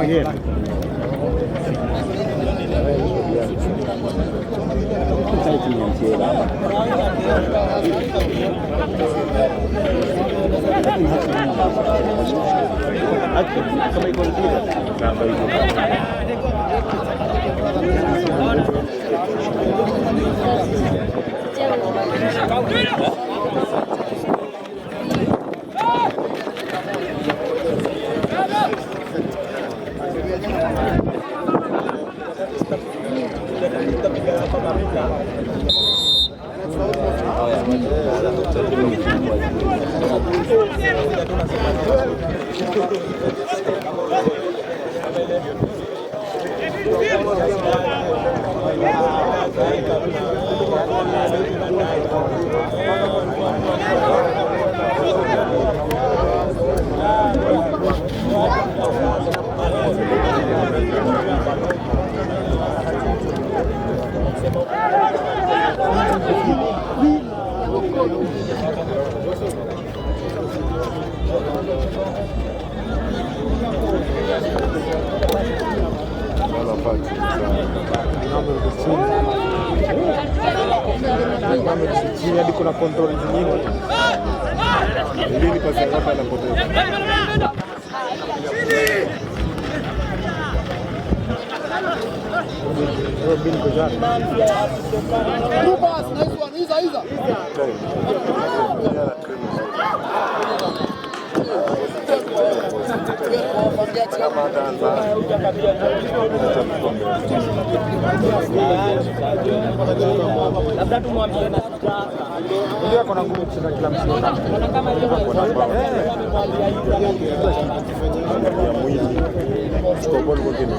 Magera. Hadi kuna control nyingine. Ndio kwa sababu anapoteza. Robin Kojar. Lucas, nice one. Isa. Labda tumwambie na ndio kuna nguvu kushinda kila msimu. Kama hiyo chukua ball mwingine.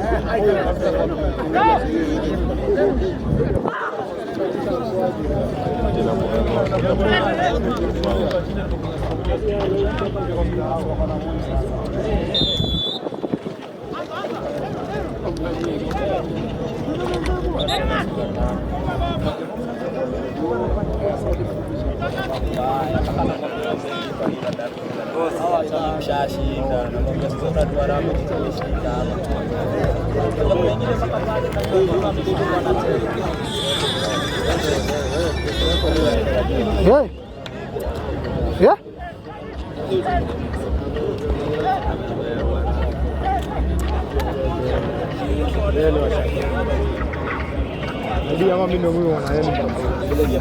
Mshashinda na mambo sasa tuarabu tumeshinda kwa wengine mpaka pale kama mtoto wanacheza. Yeah. Ndio mimi ndio wanaenda.